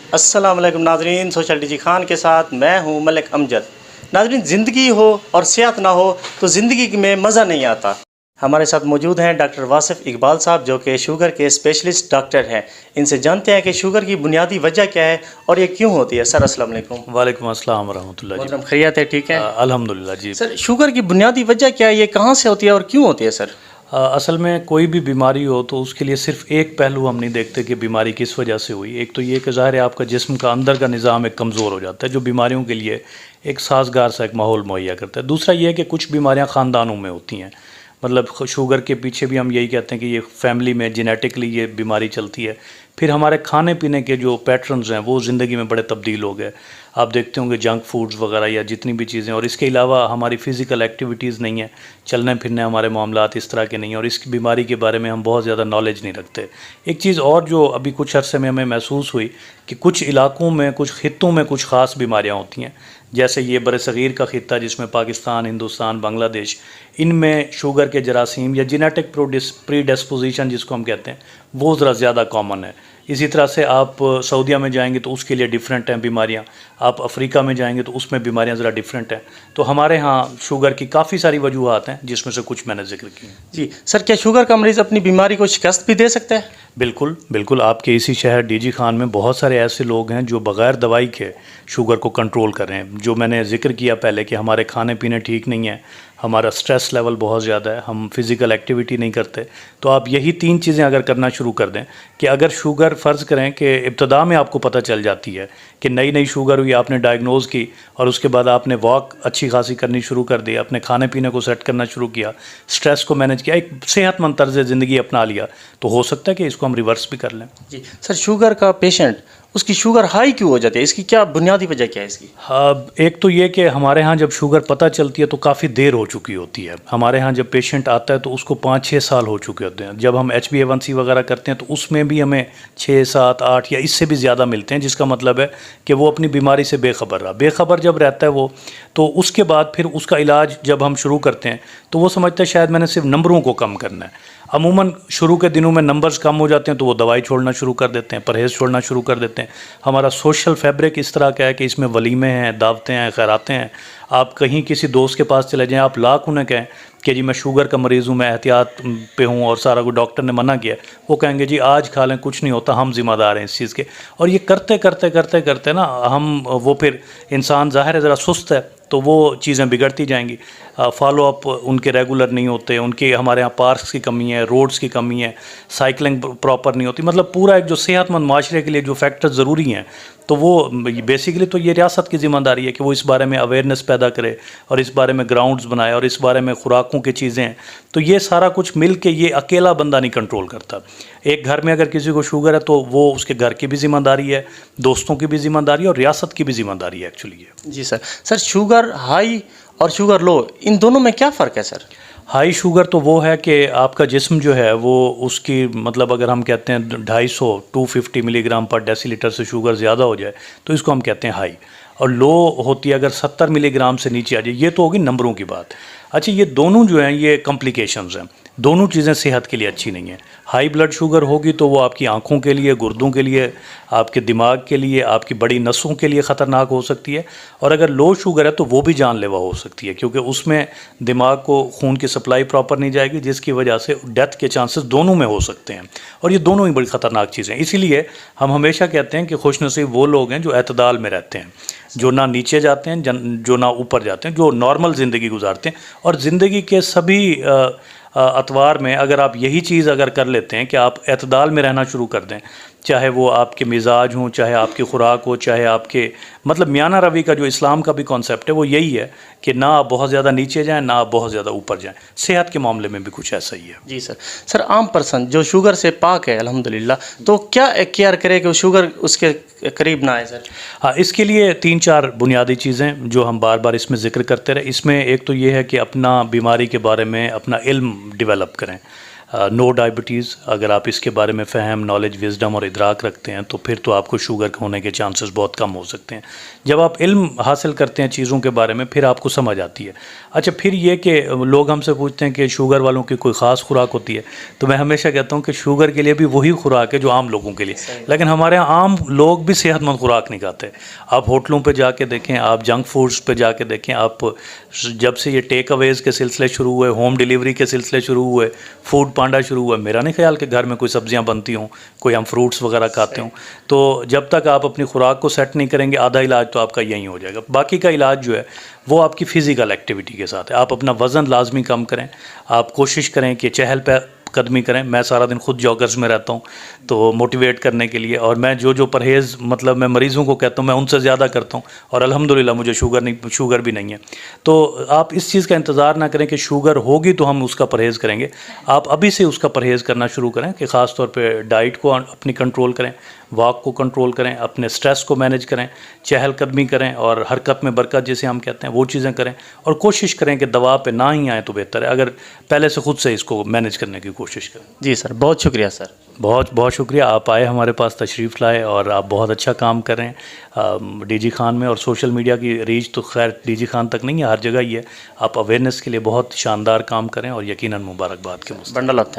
अस्सलाम वालेकुम नाज़रीन, सोशल डीजी खान के साथ मैं हूं मलिक अमजद। नाज़रीन, ज़िंदगी हो और सेहत ना हो तो ज़िंदगी में मज़ा नहीं आता। हमारे साथ मौजूद हैं डॉक्टर वासिफ़ इकबाल साहब, जो कि शुगर के स्पेशलिस्ट डॉक्टर हैं। इनसे जानते हैं कि शुगर की बुनियादी वजह क्या है और ये क्यों होती है। सर अस्सलाम वालेकुम। वालेकुम अस्सलाम वरहमतुल्लाह जी। मोहतरम, खैरियत है? ठीक है अल्हम्दुलिल्लाह जी। सर। शुगर की बुनियादी वजह क्या है, ये कहाँ से होती है और क्यों होती है सर? असल में कोई भी बीमारी हो तो उसके लिए सिर्फ एक पहलू हम नहीं देखते कि बीमारी किस वजह से हुई। एक तो ये कि ज़ाहिर है आपका जिस्म का अंदर का निज़ाम एक कमज़ोर हो जाता है, जो बीमारियों के लिए एक साजगार सा एक माहौल मुहैया करता है। दूसरा ये है कि कुछ बीमारियां ख़ानदानों में होती हैं, मतलब शुगर के पीछे भी हम यही कहते हैं कि ये फैमिली में जेनेटिकली ये बीमारी चलती है। फिर हमारे खाने पीने के जो पैटर्न्स हैं वो ज़िंदगी में बड़े तब्दील हो गए। आप देखते होंगे जंक फूड्स वगैरह या जितनी भी चीज़ें, और इसके अलावा हमारी फ़िज़िकल एक्टिविटीज़ नहीं है, चलने फिरने हमारे मामलात इस तरह के नहीं हैं, और इस बीमारी के बारे में हम बहुत ज़्यादा नॉलेज नहीं रखते। एक चीज़ और जो अभी कुछ अरसे में हमें महसूस हुई कि कुछ इलाकों में, कुछ खित्तों में कुछ ख़ास बीमारियाँ होती हैं, जैसे ये बरसगीर का खित्ता जिसमें पाकिस्तान, हिंदुस्तान, बांग्लादेश, इनमें शुगर के जरासीम या जेनेटिक प्रीडिस्पोजिशन जिसको हम कहते हैं वो ज़रा ज़्यादा कॉमन है। इसी तरह से आप सऊदीया में जाएंगे तो उसके लिए डिफरेंट हैं बीमारियां, आप अफ्रीका में जाएंगे तो उसमें बीमारियां ज़रा डिफरेंट हैं। तो हमारे यहाँ शुगर की काफ़ी सारी वजूहात हैं, जिसमें से कुछ मैंने जिक्र की हैं। जी सर, क्या शुगर का मरीज़ अपनी बीमारी को शिकस्त भी दे सकता है? बिल्कुल बिल्कुल। आपके इसी शहर डीजी खान में बहुत सारे ऐसे लोग हैं जो बग़ैर दवाई के शुगर को कंट्रोल कर रहे हैं। जो मैंने जिक्र किया पहले कि हमारे खाने पीने ठीक नहीं है, हमारा स्ट्रेस लेवल बहुत ज़्यादा है, हम फिज़िकल एक्टिविटी नहीं करते, तो आप यही 3 चीज़ें अगर करना शुरू कर दें कि अगर शुगर फ़र्ज़ करें कि इब्तदा में आपको पता चल जाती है कि नई नई शुगर हुई, आपने डायग्नोज़ की और उसके बाद आपने वॉक अच्छी खासी करनी शुरू कर दी, अपने खाने पीने को सेट करना शुरू किया, स्ट्रेस को मैनेज किया, एक सेहतमंद तर्ज़ ज़िंदगी अपना लिया, तो हो सकता है कि इसको हम रिवर्स भी कर लें। जी सर, शुगर का पेशेंट, उसकी शुगर हाई क्यों हो जाती है? इसकी क्या बुनियादी वजह क्या है इसकी? हाँ, एक तो ये कि हमारे यहाँ जब शुगर पता चलती है तो काफ़ी देर हो चुकी होती है। हमारे यहाँ जब पेशेंट आता है तो उसको 5-6 साल हो चुके होते हैं। जब हम HbA1c वगैरह करते हैं तो उसमें भी हमें 6, 7, 8 या इससे भी ज़्यादा मिलते हैं, जिसका मतलब है कि वो अपनी बीमारी से बेखबर रहा। बेखबर जब रहता है वो, तो उसके बाद फिर उसका इलाज जब हम शुरू करते हैं तो वो समझता है शायद मैंने सिर्फ नंबरों को कम करना है। अमूमन शुरू के दिनों में नंबर्स कम हो जाते हैं तो वो दवाई छोड़ना शुरू कर देते हैं, परहेज़ छोड़ना शुरू कर देते हैं। हमारा सोशल फैब्रिक इस तरह का है कि इसमें वलीमे हैं, दावतें हैं, खैरातें हैं। आप कहीं किसी दोस्त के पास चले जाएं, आप लाख उन्हें कहें कि जी मैं शुगर का मरीज़ हूँ, मैं एहतियात पे हूँ और सारा कुछ डॉक्टर ने मना किया, वो कहेंगे जी आज खा लें, कुछ नहीं होता, हम ज़िम्मेदार हैं इस चीज़ के। और ये करते करते करते करते ना हम वो फिर इंसान ज़ाहिर है ज़रा सुस्त है तो वो चीज़ें बिगड़ती जाएंगी। फॉलो अप उनके रेगुलर नहीं होते, उनके हमारे यहाँ पार्क्स की कमी है, रोड्स की कमी है, साइकिलिंग प्रॉपर नहीं होती, मतलब पूरा एक जो सेहतमंद माशरे के लिए जो फैक्टर्स ज़रूरी हैं, तो वो बेसिकली तो ये रियासत की ज़िम्मेदारी है कि वो इस बारे में अवेयरनेस पैदा करे और इस बारे में ग्राउंड्स बनाए और इस बारे में खुराकों की चीज़ें हैं। तो ये सारा कुछ मिल के ये अकेला बंदा नहीं कंट्रोल करता। एक घर में अगर किसी को शुगर है तो वो उसके घर की भी ज़िम्मेदारी है, दोस्तों की भी ज़िम्मेदारी है और रियासत की भी ज़िम्मेदारी है एक्चुअली ये। जी सर। सर, शुगर हाई और शुगर लो, इन दोनों में क्या फ़र्क है सर? हाई शुगर तो वो है कि आपका जिस्म जो है वो उसकी, मतलब अगर हम कहते हैं 250 मिलीग्राम पर डेसीलीटर से शुगर ज़्यादा हो जाए तो इसको हम कहते हैं हाई, और लो होती है अगर 70 मिलीग्राम से नीचे आ जाए। ये तो होगी नंबरों की बात। अच्छा, ये दोनों जो हैं ये कॉम्प्लिकेशंस हैं, दोनों चीज़ें सेहत के लिए अच्छी नहीं हैं। हाई ब्लड शुगर होगी तो वो आपकी आँखों के लिए, गुर्दों के लिए, आपके दिमाग के लिए, आपकी बड़ी नसों के लिए ख़तरनाक हो सकती है। और अगर लो शुगर है तो वो भी जानलेवा हो सकती है, क्योंकि उसमें दिमाग को खून की सप्लाई प्रॉपर नहीं जाएगी, जिसकी वजह से डेथ के चांसेस दोनों में हो सकते हैं। और ये दोनों ही बड़ी ख़तरनाक चीज़ें हैं। इसीलिए हम हमेशा कहते हैं कि खुशनसीब वो लोग हैं जो एतदाल में रहते हैं, जो ना नीचे जाते हैं, जो ना ऊपर जाते हैं, जो नॉर्मल ज़िंदगी गुजारते हैं। और ज़िंदगी के सभी अतवार में अगर आप यही चीज़ अगर कर लेते हैं कि आप एतदाल में रहना शुरू कर दें, चाहे वो आपके मिजाज हों, चाहे आपकी खुराक हो, चाहे आपके, मतलब मियाना रवि का जो इस्लाम का भी कॉन्सेप्ट है वो यही है कि ना आप बहुत ज़्यादा नीचे जाएं, ना आप बहुत ज़्यादा ऊपर जाएं। सेहत के मामले में भी कुछ ऐसा ही है। जी सर। सर, आम पर्सन जो शुगर से पाक है अल्हम्दुलिल्लाह, तो क्या केयर करे कि वो शुगर उसके करीब ना आए सर? हाँ, इसके लिए 3-4 बुनियादी चीज़ें जो हम बार बार इसमें ज़िक्र करते रहे। इसमें एक तो ये है कि अपना बीमारी के बारे में अपना इल्म डेवलप करें। नो डायबिटीज़, अगर आप इसके बारे में फ़हम, नॉलेज, विज़डम और इदराक रखते हैं तो फिर तो आपको शुगर होने के चांसेस बहुत कम हो सकते हैं। जब आप इल्म हासिल करते हैं चीज़ों के बारे में फिर आपको समझ आती है। अच्छा, फिर ये कि लोग हमसे पूछते हैं कि शुगर वालों की कोई ख़ास खुराक होती है, तो मैं हमेशा कहता हूँ कि शुगर के लिए भी वही खुराक है जो आम लोगों के लिए, लेकिन हमारे यहाँ आम लोग भी सेहतमंद खुराक नहीं खाते। आप होटलों पे जाके देखें, आप जंक फूड्स पे जाके देखें, आप जब से ये टेक अवेज़ के सिलसिले शुरू हुए, होम डिलीवरी के सिलसिले शुरू हुए, फूड पांडा शुरू हुआ, मेरा नहीं ख्याल कि घर में कोई सब्जियां बनती हों, कोई हम फ्रूट्स वगैरह खाते हों। तो जब तक आप अपनी खुराक को सेट नहीं करेंगे, आधा इलाज तो आपका यहीं हो जाएगा। बाकी का इलाज जो है वो आपकी फ़िज़िकल एक्टिविटी के साथ है। आप अपना वज़न लाजमी कम करें, आप कोशिश करें कि चहल कदमी करें। मैं सारा दिन खुद जॉगर्स में रहता हूँ तो मोटिवेट करने के लिए, और मैं जो परहेज़ मतलब मैं मरीज़ों को कहता हूँ मैं उनसे ज़्यादा करता हूँ, और अल्हम्दुलिल्लाह मुझे शुगर भी नहीं है। तो आप इस चीज़ का इंतज़ार ना करें कि शुगर होगी तो हम उसका परहेज़ करेंगे। आप अभी से उसका परहेज़ करना शुरू करें कि ख़ास तौर पे डाइट को अपनी कंट्रोल करें, वॉक को कंट्रोल करें, अपने स्ट्रेस को मैनेज करें, चहलकदमी करें और हरकत में बरकत जिसे हम कहते हैं वो चीज़ें करें, और कोशिश करें कि दवा पे ना ही आए तो बेहतर है, अगर पहले से खुद से इसको मैनेज करने की कोशिश करें। जी सर, बहुत शुक्रिया सर। बहुत बहुत शुक्रिया, आप आए, हमारे पास तशरीफ़ लाए, और आप बहुत अच्छा काम कर रहे हैं डीजी खान में। और सोशल मीडिया की रीच तो खैर डीजी खान तक नहीं है, हर जगह ही है। आप अवेयरनेस के लिए बहुत शानदार काम करें और यकीनन मुबारकबाद के मुस्तहिक़। Bundle of thanks.